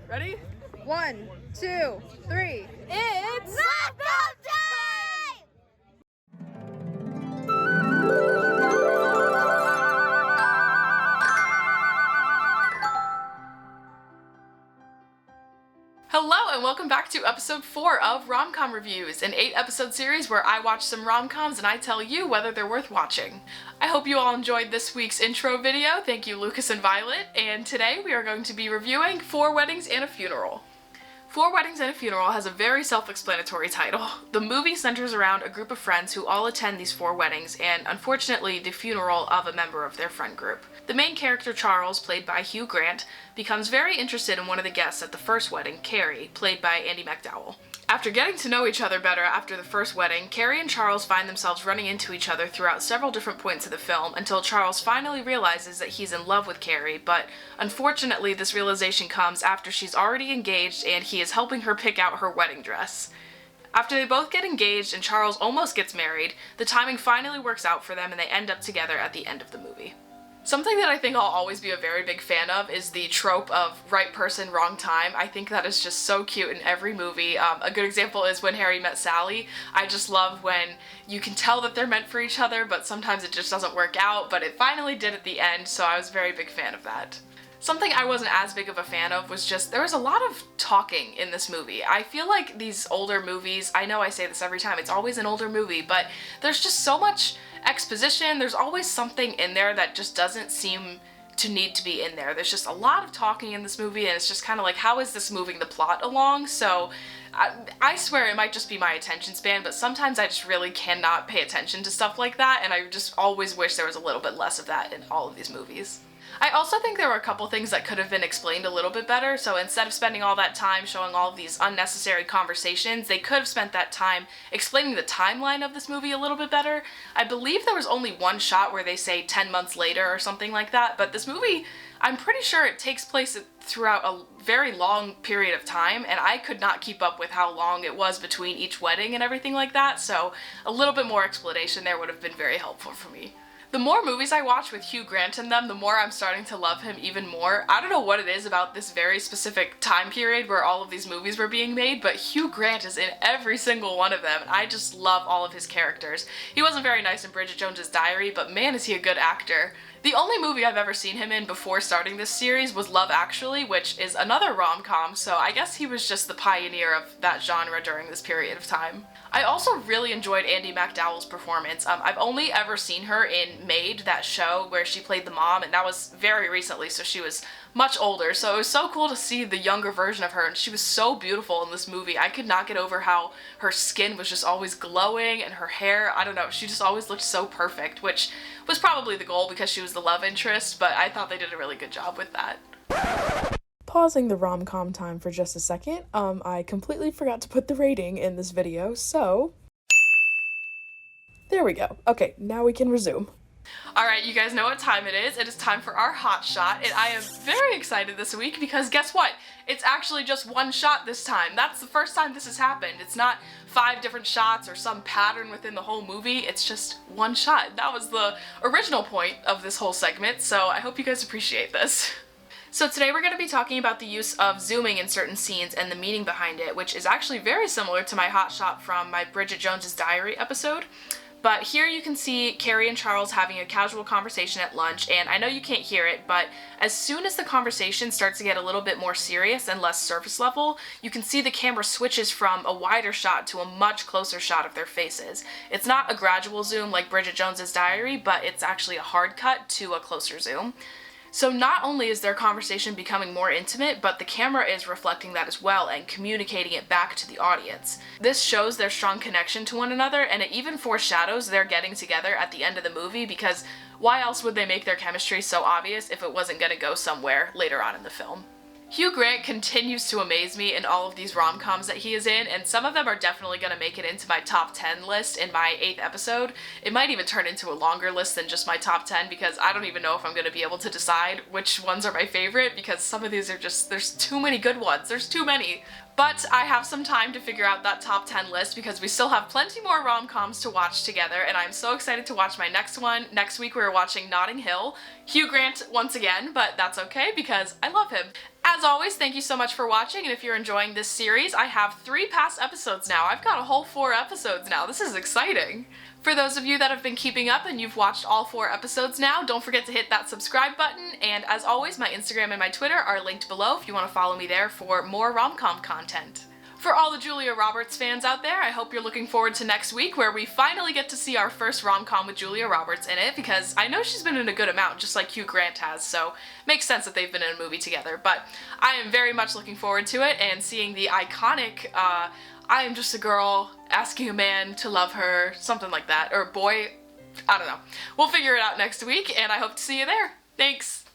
Ready? 1, 2, 3. It's Rom-Com time! Hello and welcome back to episode 4 of Rom-Com Reviews, an 8-episode series where I watch some rom-coms and I tell you whether they're worth watching. I hope you all enjoyed this week's intro video. Thank you, Lucas and Violet, and today we are going to be reviewing 4 Weddings and a Funeral. 4 Weddings and a Funeral has a very self-explanatory title. The movie centers around a group of friends who all attend these 4 weddings and, unfortunately, the funeral of a member of their friend group. The main character, Charles, played by Hugh Grant, becomes very interested in one of the guests at the first wedding, Carrie, played by Andie MacDowell. After getting to know each other better after the first wedding, Carrie and Charles find themselves running into each other throughout several different points of the film until Charles finally realizes that he's in love with Carrie, but unfortunately this realization comes after she's already engaged and he is helping her pick out her wedding dress. After they both get engaged and Charles almost gets married, the timing finally works out for them and they end up together at the end of the movie. Something that I think I'll always be a very big fan of is the trope of right person, wrong time. I think that is just so cute in every movie. A good example is When Harry Met Sally. I just love when you can tell that they're meant for each other, but sometimes it just doesn't work out, but it finally did at the end, so I was a very big fan of that. Something I wasn't as big of a fan of was just, there was a lot of talking in this movie. I feel like these older movies, I know I say this every time, it's always an older movie, but there's just so much exposition, there's always something in there that just doesn't seem to need to be in there. There's just a lot of talking in this movie and it's just kind of like, how is this moving the plot along? So I swear it might just be my attention span, but sometimes I just really cannot pay attention to stuff like that, and I just always wish there was a little bit less of that in all of these movies. I also think there were a couple things that could have been explained a little bit better, so instead of spending all that time showing all of these unnecessary conversations, they could have spent that time explaining the timeline of this movie a little bit better. I believe there was only one shot where they say 10 months later or something like that, but this movie, I'm pretty sure it takes place throughout a very long period of time, and I could not keep up with how long it was between each wedding and everything like that, so a little bit more explanation there would have been very helpful for me. The more movies I watch with Hugh Grant in them, the more I'm starting to love him even more. I don't know what it is about this very specific time period where all of these movies were being made, but Hugh Grant is in every single one of them, and I just love all of his characters. He wasn't very nice in Bridget Jones's Diary, but man is he a good actor. The only movie I've ever seen him in before starting this series was Love Actually, which is another rom-com, so I guess he was just the pioneer of that genre during this period of time. I also really enjoyed Andie MacDowell's performance. I've only ever seen her in Maid, that show where she played the mom, and that was very recently, so she was much older, so it was so cool to see the younger version of her, and she was so beautiful in this movie. I could not get over how her skin was just always glowing, and her hair, I don't know, she just always looked so perfect, which was probably the goal because she was the love interest, but I thought they did a really good job with that. Pausing the rom-com time for just a second, I completely forgot to put the rating in this video, so there we go. Okay, now we can resume. Alright, you guys know what time it is. It is time for our hot shot, and I am very excited this week because guess what? It's actually just one shot this time. That's the first time this has happened. It's not 5 different shots or some pattern within the whole movie. It's just one shot. That was the original point of this whole segment, so I hope you guys appreciate this. So today we're going to be talking about the use of zooming in certain scenes and the meaning behind it, which is actually very similar to my hot shot from my Bridget Jones's Diary episode. But here you can see Carrie and Charles having a casual conversation at lunch, and I know you can't hear it, but as soon as the conversation starts to get a little bit more serious and less surface level, you can see the camera switches from a wider shot to a much closer shot of their faces. It's not a gradual zoom like Bridget Jones's Diary, but it's actually a hard cut to a closer zoom. So not only is their conversation becoming more intimate, but the camera is reflecting that as well and communicating it back to the audience. This shows their strong connection to one another, and it even foreshadows their getting together at the end of the movie, because why else would they make their chemistry so obvious if it wasn't going to go somewhere later on in the film? Hugh Grant continues to amaze me in all of these rom-coms that he is in, and some of them are definitely going to make it into my top 10 list in my 8th episode. It might even turn into a longer list than just my top 10 because I don't even know if I'm going to be able to decide which ones are my favorite because some of these are just, there's too many good ones. There's too many. But I have some time to figure out that top 10 list because we still have plenty more rom-coms to watch together, and I'm so excited to watch my next one. Next week we're watching Notting Hill. Hugh Grant once again, but that's okay because I love him. As always, thank you so much for watching, and if you're enjoying this series, I have 3 past episodes now. I've got a whole 4 episodes now. This is exciting. For those of you that have been keeping up and you've watched all 4 episodes now, don't forget to hit that subscribe button, and as always, my Instagram and my Twitter are linked below if you want to follow me there for more rom-com content. For all the Julia Roberts fans out there, I hope you're looking forward to next week where we finally get to see our first rom-com with Julia Roberts in it, because I know she's been in a good amount, just like Hugh Grant has, so makes sense that they've been in a movie together. But I am very much looking forward to it and seeing the iconic, I am just a girl asking a man to love her, something like that, or boy, I don't know. We'll figure it out next week, and I hope to see you there. Thanks!